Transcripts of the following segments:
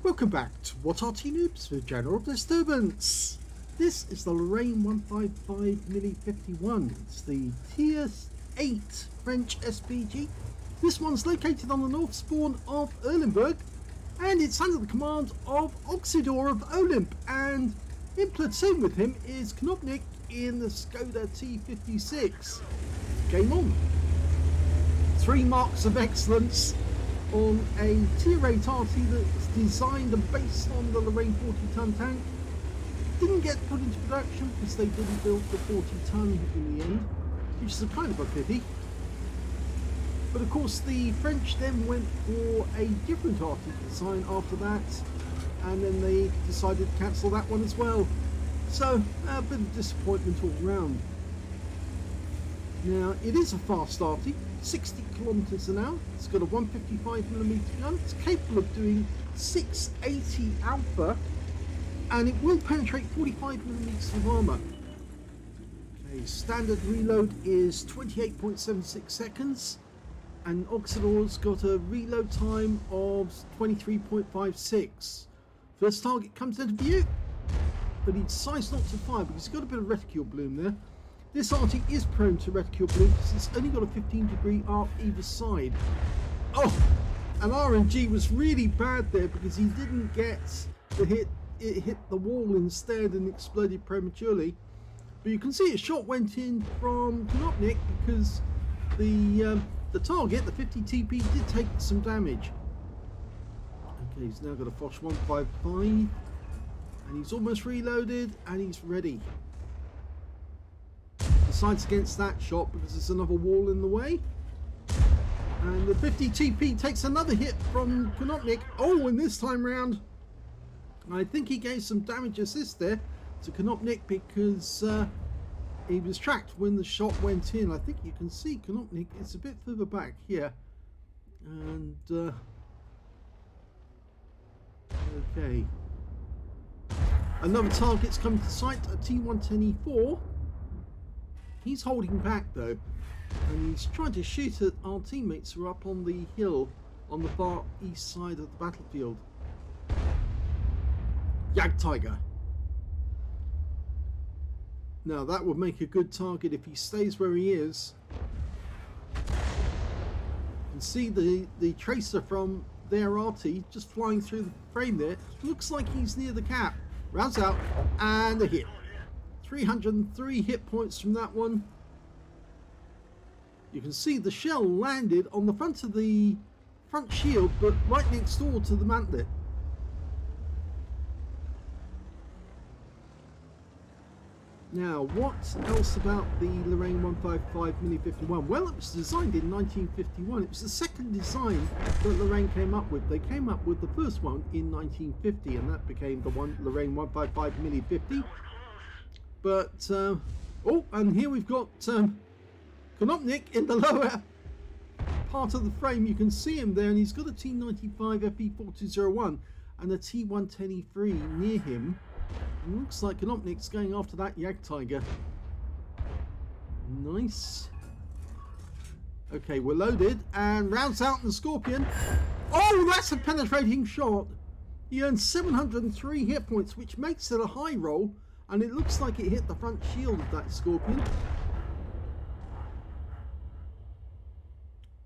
Welcome back to What Are Tea Noobs for General Disturbance. This is the Lorraine 155 Mini 51. It's the Tier 8 French SPG. This one's located on the north spawn of Erlenberg, and it's under the command of Oxidor of Olymp, and in platoon with him is Knopnik in the Skoda T56. Game on. 3 marks of excellence on a Tier 8 RT that's designed and based on the Lorraine 40-ton tank. Didn't get put into production because they didn't build the 40-ton in the end, which is a kind of a pity. But of course the French then went for a different RT design after that, and then they decided to cancel that one as well. So a bit of disappointment all round. Now it is a fast RT, 60 kilometers an hour. It's got a 155mm gun. It's capable of doing 680 alpha, and it will penetrate 45mm of armor. Okay, standard reload is 28.76 seconds, and Oxidor's got a reload time of 23.56. First target comes into view, but he decides not to fire because he's got a bit of reticule bloom there. This RT is prone to reticule bloom because it's only got a 15-degree arc either side. Oh, and RNG was really bad there because he didn't get the hit. It hit the wall instead and exploded prematurely. But you can see a shot went in from Knopnik because the target, the 50 TP, did take some damage. Okay, he's now got a Foch 155, and he's almost reloaded, and he's ready. Decides against that shot because there's another wall in the way. And the 50 TP takes another hit from Knopnik. Oh, and this time round, I think he gave some damage assist there to Knopnik because he was tracked when the shot went in. I think you can see Knopnik is a bit further back here. And okay, another target's come to sight, a T110E4. He's holding back though, and he's trying to shoot at our teammates who are up on the hill on the far east side of the battlefield. Jagdtiger. Now that would make a good target if he stays where he is. You can see the tracer from their RT just flying through the frame there. Looks like he's near the cap. Rounds out and a hit. 303 hit points from that one. You can see the shell landed on the front of the front shield, but right next door to the mantlet. Now, what else about the Lorraine 155 Mini 51? Well, it was designed in 1951. It was the second design that Lorraine came up with. They came up with the first one in 1950, and that became the Lorraine 155 Mini 50. But, oh, and here we've got Knopnik in the lower part of the frame. You can see him there, and he's got a T95 FE4201 and a T110E3 near him. And looks like Knopnik's going after that Jagdtiger. Nice. Okay, we're loaded, and rounds out the Scorpion. Oh, that's a penetrating shot. He earned 703 hit points, which makes it a high roll. And it looks like it hit the front shield of that Scorpion.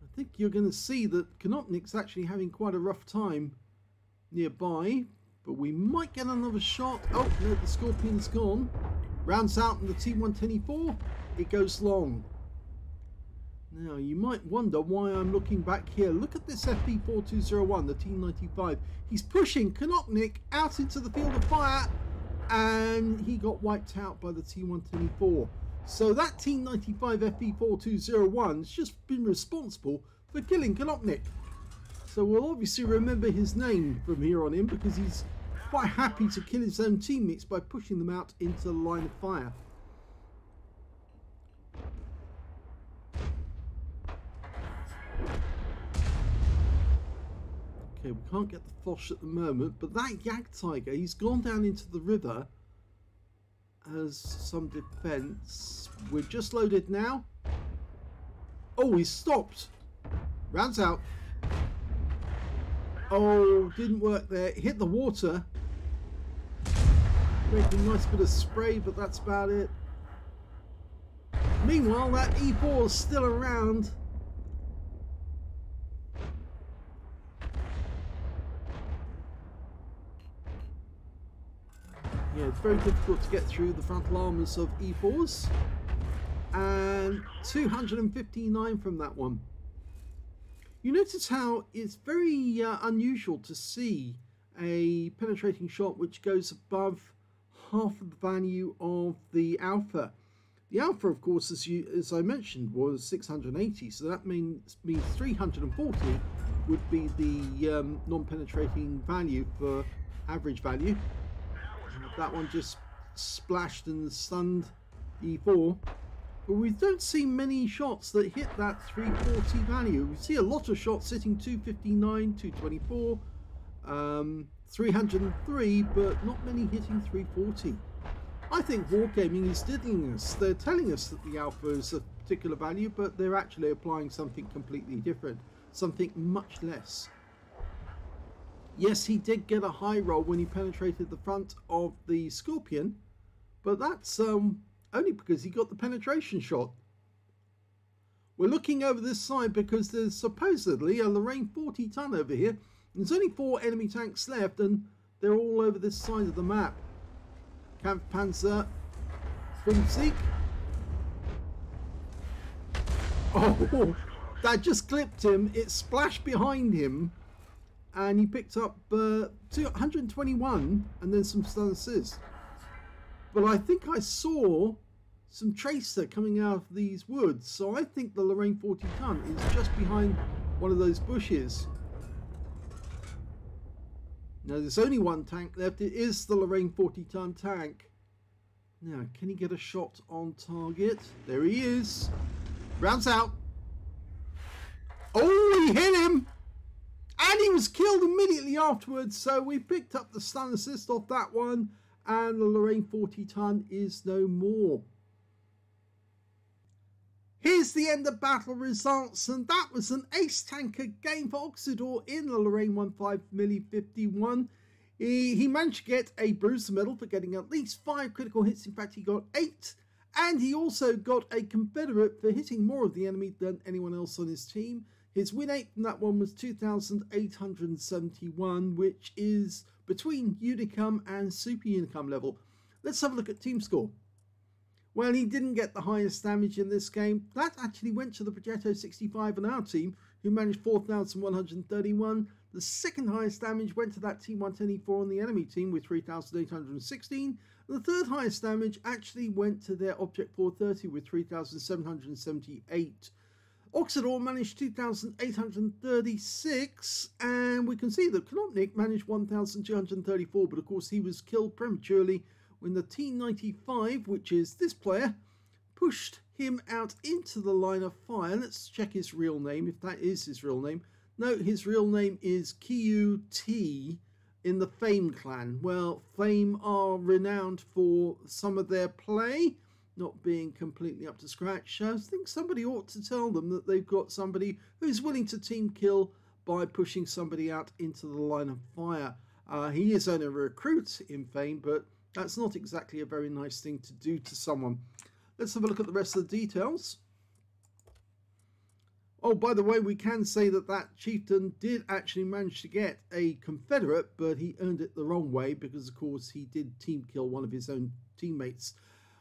I think you're going to see that Knopnik's actually having quite a rough time nearby. But we might get another shot. Oh, no, the Scorpion's gone. Rounds out in the T110E4. It goes long. Now, you might wonder why I'm looking back here. Look at this FE4201, the T95. He's pushing Knopnik out into the field of fire, and he got wiped out by the T110E4. So that T95 FE4201 has just been responsible for killing Knopnik. So we'll obviously remember his name from here on in because he's quite happy to kill his own teammates by pushing them out into the line of fire. Okay, we can't get the Foch at the moment, but that Jagdtiger, he's gone down into the river as some defense. We're just loaded now. Oh, he's stopped. Rounds out. Oh, didn't work there. It hit the water. Making a nice bit of spray, but that's about it. Meanwhile, that E4 is still around. Yeah, it's very difficult to get through the frontal armors of E4s. And 259 from that one. You notice how it's very unusual to see a penetrating shot which goes above half of the value of the alpha. The alpha, of course, as I mentioned, was 680, so that means 340 would be the non-penetrating value for average value. That one just splashed and stunned E4. But we don't see many shots that hit that 340 value. We see a lot of shots hitting 259, 224, 303, but not many hitting 340. I think Wargaming is diddling us. They're telling us that the alpha is a particular value, but they're actually applying something completely different, something much less. Yes, he did get a high roll when he penetrated the front of the Scorpion, but that's only because he got the penetration shot. We're looking over this side because there's supposedly a Lorraine 40 ton over here. There's only 4 enemy tanks left and they're all over this side of the map. Kampfpanzer Fünfzig. Oh, that just clipped him. It splashed behind him and he picked up 121 and then some stun assist. But I think I saw some tracer coming out of these woods, so I think the Lorraine 40 ton is just behind one of those bushes. Now there's only one tank left. It is the Lorraine 40 ton tank. Now can he get a shot on target? There he is. Rounds out. Oh, he hit him and he was killed immediately afterwards, so we picked up the stun assist off that one and the Lorraine 40 ton is no more. Here's the end of battle results, and that was an ace tanker game for Oxidor in the Lorraine 15mm51. He managed to get a Bruiser medal for getting at least 5 critical hits. In fact, he got 8, and he also got a Confederate for hitting more of the enemy than anyone else on his team. His win rate from that one was 2,871, which is between Unicum and Super Unicum level. Let's have a look at team score. Well, he didn't get the highest damage in this game. That actually went to the Progetto 65 on our team, who managed 4,131. The second highest damage went to that T124 on the enemy team with 3,816. The third highest damage actually went to their Object 430 with 3,778. Oxidor managed 2,836, and we can see that Konopnik managed 1,234, but of course he was killed prematurely when the T95, which is this player, pushed him out into the line of fire. Let's check his real name, if that is his real name. No, his real name is Kyu T in the Fame clan. Well, Fame are renowned for some of their play not being completely up to scratch. I think somebody ought to tell them that they've got somebody who's willing to team kill by pushing somebody out into the line of fire. He is only a recruit in Fame, but that's not exactly a very nice thing to do to someone. Let's have a look at the rest of the details. Oh, by the way, we can say that that chieftain did actually manage to get a Confederate, but he earned it the wrong way because, of course, he did team kill one of his own teammates.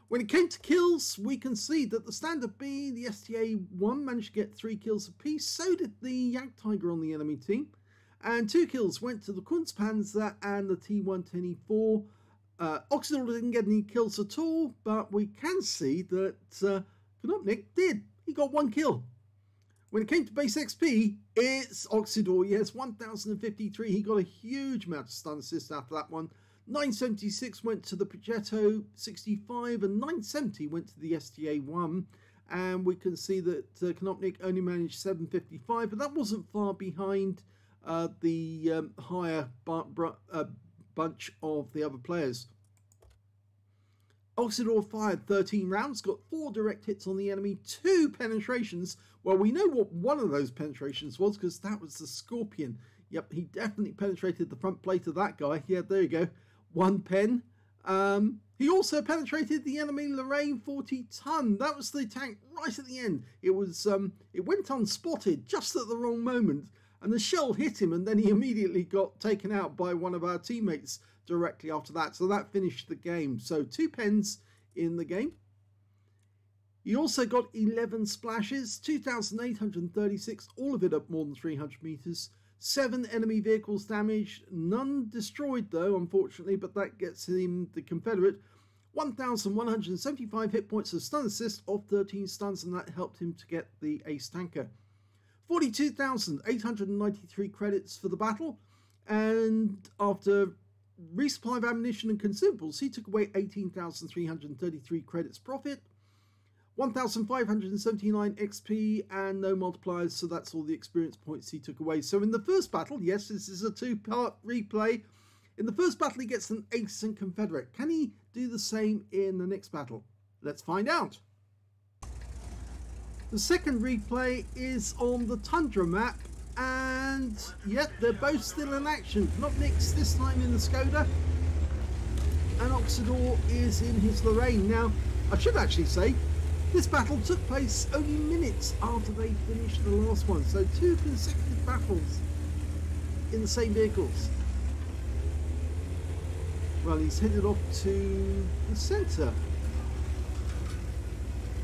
When it came to kills, we can see that the Standard B, the STA-1, managed to get 3 kills apiece. So did the Jagdtiger on the enemy team. And 2 kills went to the Kunstpanzer and the T124. Oxidor didn't get any kills at all, but we can see that Konopnik did. He got 1 kill. When it came to base XP, it's Oxidor. Yes, 1,053. He got a huge amount of stun assist after that one. 976 went to the Progetto 65 and 970 went to the STA-1. And we can see that Konopnik only managed 755, but that wasn't far behind the higher bunch of the other players. Oxidor fired 13 rounds, got 4 direct hits on the enemy, 2 penetrations. Well, we know what one of those penetrations was because that was the Scorpion. Yep, he definitely penetrated the front plate of that guy. Yeah, there you go. 1 pen. He also penetrated the enemy Lorraine 40 ton. That was the tank right at the end. It was it went unspotted just at the wrong moment, and the shell hit him, and then he immediately got taken out by one of our teammates directly after that. So that finished the game. So 2 pens in the game. He also got 11 splashes, 2,836, all of it up more than 300 meters. 7 enemy vehicles damaged, none destroyed though, unfortunately, but that gets him the Confederate. 1,175 hit points of stun assist off 13 stuns, and that helped him to get the ace tanker. 42,893 credits for the battle, and after resupply of ammunition and consumables, he took away 18,333 credits profit. 1,579 XP and no multipliers, so that's all the experience points he took away. So in the first battle, yes, this is a 2-part replay. In the first battle, he gets an ace and Confederate. Can he do the same in the next battle? Let's find out. The second replay is on the Tundra map, and yep, they're both still in action. Knopnick's this time in the Skoda, and Oxidor is in his Lorraine. Now, I should actually say, this battle took place only minutes after they finished the last one, so 2 consecutive battles in the same vehicles. Well, he's headed off to the centre.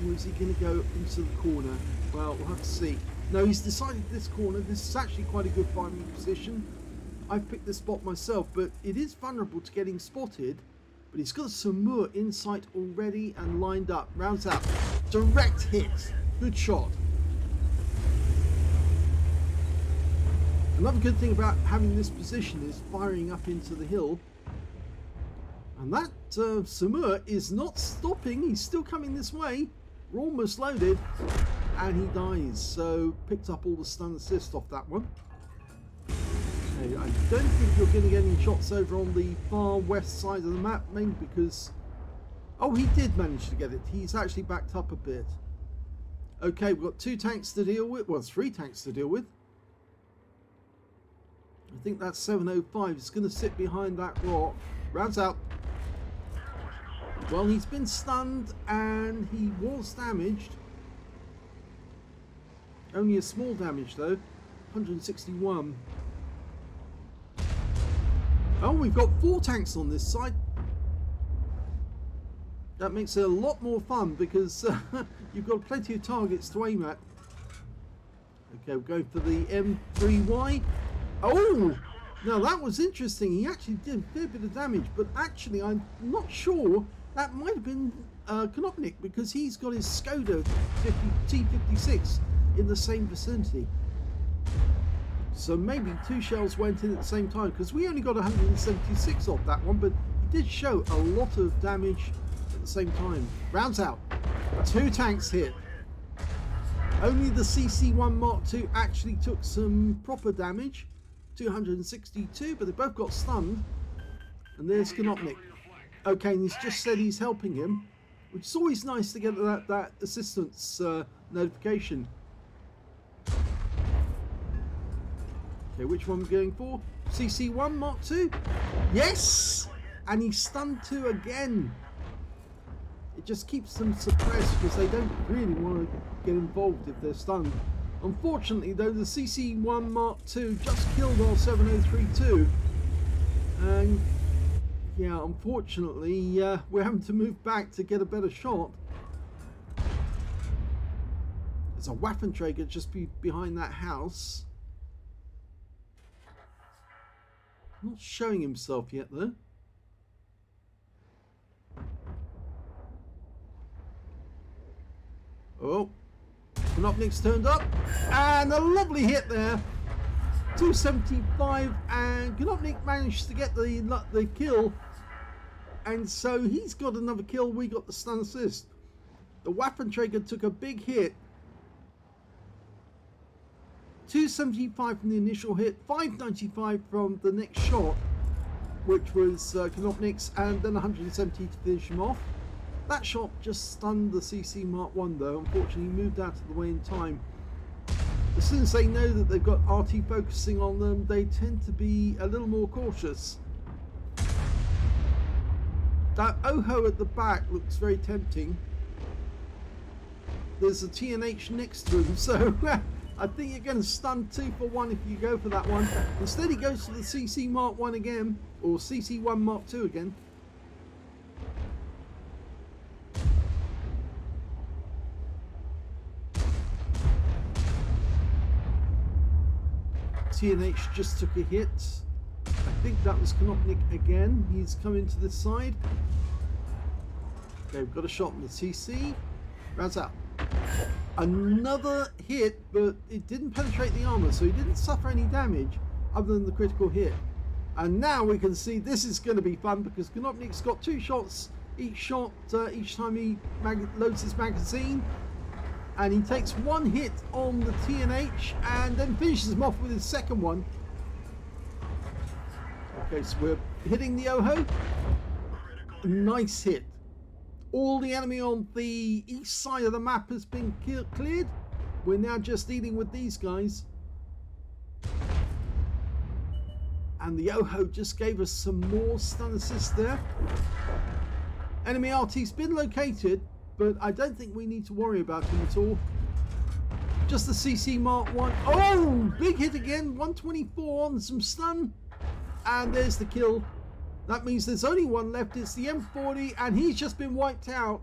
Or is he going to go into the corner? Well, we'll have to see. No, he's decided this corner. This is actually quite a good firing position. I've picked this spot myself, but it is vulnerable to getting spotted. But he's got a Samur in sight already and lined up. Rounds out. Direct hit. Good shot. Another good thing about having this position is firing up into the hill. And that Samur is not stopping. He's still coming this way. We're almost loaded. And he dies. So picked up all the stun assist off that one. Okay, I don't think you're going to get any shots over on the far west side of the map, mainly because... Oh, he did manage to get it. He's actually backed up a bit. Okay, we've got 2 tanks to deal with. Well, 3 tanks to deal with. I think that's 705. It's going to sit behind that rock. Rounds out. Well, he's been stunned and he was damaged. Only a small damage though. 161. Oh, we've got 4 tanks on this side. That makes it a lot more fun because you've got plenty of targets to aim at. Okay, we're going for the M3Y. Oh! Now that was interesting. He actually did a fair bit of damage, but actually I'm not sure. That might have been Konopnik, because he's got his Skoda T56 in the same vicinity. So maybe 2 shells went in at the same time, because we only got 176 off that one, but he did show a lot of damage at the same time. Rounds out. 2 tanks hit. Only the CC1 Mark II actually took some proper damage. 262, but they both got stunned. And there's Konopnik. Okay, and he's just said he's helping him, which is always nice to get that assistance notification. Okay, which one are we going for? CC1 Mark II? Yes! And he's stunned 2 again. It just keeps them suppressed because they don't really want to get involved if they're stunned. Unfortunately though, the CC1 Mark II just killed our 7032. And yeah, unfortunately we're having to move back to get a better shot. There's a Waffenträger just behind that house. Not showing himself yet though. Oh, Konopnik's turned up, and a lovely hit there. 275, and Konopnik managed to get the kill, and so he's got another kill. We got the stun assist. The Waffenträger took a big hit. 275 from the initial hit, 595 from the next shot, which was Konopnik's, and then 170 to finish him off. That shot just stunned the CC Mark I though. Unfortunately, he moved out of the way in time. as soon as they know that they've got RT focusing on them, they tend to be a little more cautious. That OHO at the back looks very tempting. There's a TNH next to him, so I think you're going to stun 2 for 1 if you go for that one. Instead he goes for the CC Mark 1 again, or CC1 Mark 2 again. TNH just took a hit. I think that was Konopnik again. He's coming to this side. Okay, we've got a shot on the TC. Rounds out. Another hit, but it didn't penetrate the armor, so he didn't suffer any damage other than the critical hit. And now we can see this is going to be fun because Konopnik's got 2 shots each time he loads his magazine. And he takes 1 hit on the TNH and then finishes him off with his second one. Okay, so we're hitting the OHO. Nice hit. All the enemy on the east side of the map has been cleared. We're now just dealing with these guys. And the OHO just gave us some more stun assist there. Enemy RT's been located, but I don't think we need to worry about him at all. Just the CC Mark 1. Oh, big hit again. 124 on some stun. And there's the kill. That means there's only one left. It's the M40, and he's just been wiped out.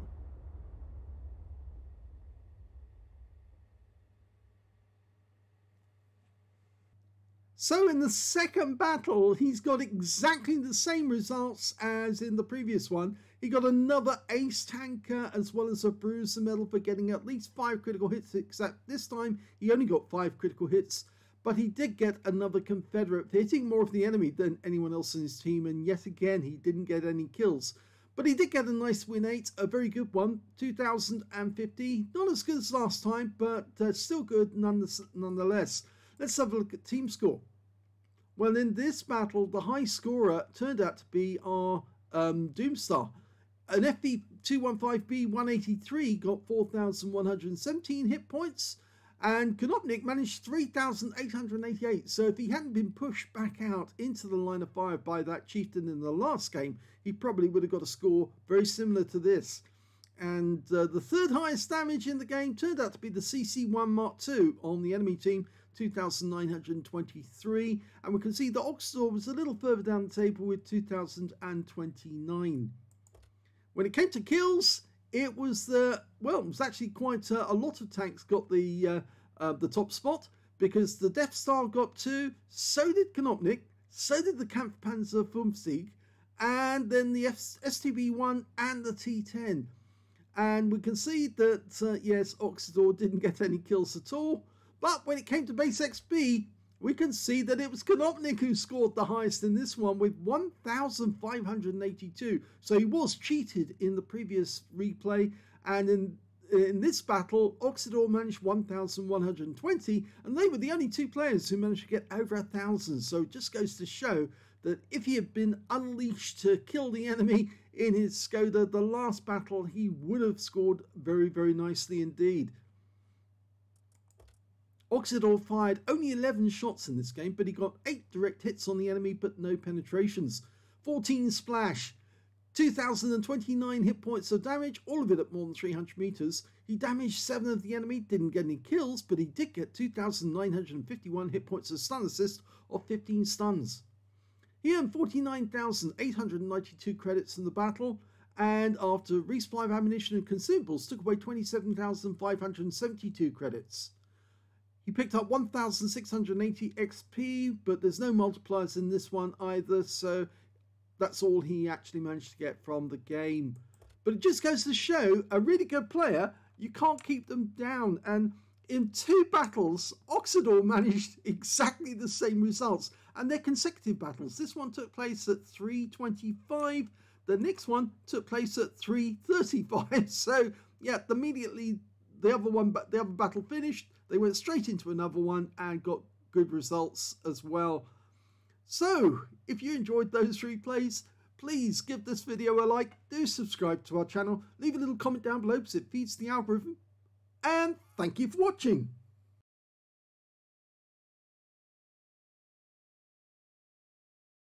So in the second battle, he's got exactly the same results as in the previous one. He got another ace tanker as well as a bruiser medal for getting at least 5 critical hits, except this time he only got 5 critical hits. But he did get another Confederate, hitting more of the enemy than anyone else in his team, and yet again he didn't get any kills. But he did get a nice win 8, a very good one, 2050. Not as good as last time, but still good nonetheless. Let's have a look at team score. Well, in this battle, the high scorer turned out to be our Doomstar. An FV215B 183 got 4,117 hit points. And Konopnik managed 3,888. So if he hadn't been pushed back out into the line of fire by that chieftain in the last game, he probably would have got a score very similar to this. And the third highest damage in the game turned out to be the CC1 Mark II on the enemy team, 2,923. And we can see the Oxidor was a little further down the table with 2,029. When it came to kills, it was it was actually quite a lot of tanks got the top spot, because the Death Star got 2, so did Konopnik, so did the Kampfpanzer Fünfzig, and then the STB-1 and the T-10. And we can see that, yes, Oxidor didn't get any kills at all, but when it came to base XP, we can see that it was Konopnik who scored the highest in this one with 1,582. So he was cheated in the previous replay, and in this battle, Oxidor managed 1,120, and they were the only 2 players who managed to get over 1,000. So it just goes to show that if he had been unleashed to kill the enemy in his Skoda, the last battle, he would have scored very, very nicely indeed. Oxidor fired only 11 shots in this game, but he got 8 direct hits on the enemy, but no penetrations. 14 splash, 2,029 hit points of damage, all of it at more than 300 meters. He damaged 7 of the enemy, didn't get any kills, but he did get 2,951 hit points of stun assist of 15 stuns. He earned 49,892 credits in the battle, and after resupply of ammunition and consumables, took away 27,572 credits. He picked up 1,680 XP, but there's no multipliers in this one either, so that's all he actually managed to get from the game. But it just goes to show, a really good player, you can't keep them down. And in 2 battles, Oxidor managed exactly the same results, and they're consecutive battles. This one took place at 3:25, the next one took place at 3:35. So yeah, immediately the other battle finished, they went straight into another one and got good results as well. So if you enjoyed those replays, please give this video a like, do subscribe to our channel, leave a little comment down below because it feeds the algorithm, and thank you for watching.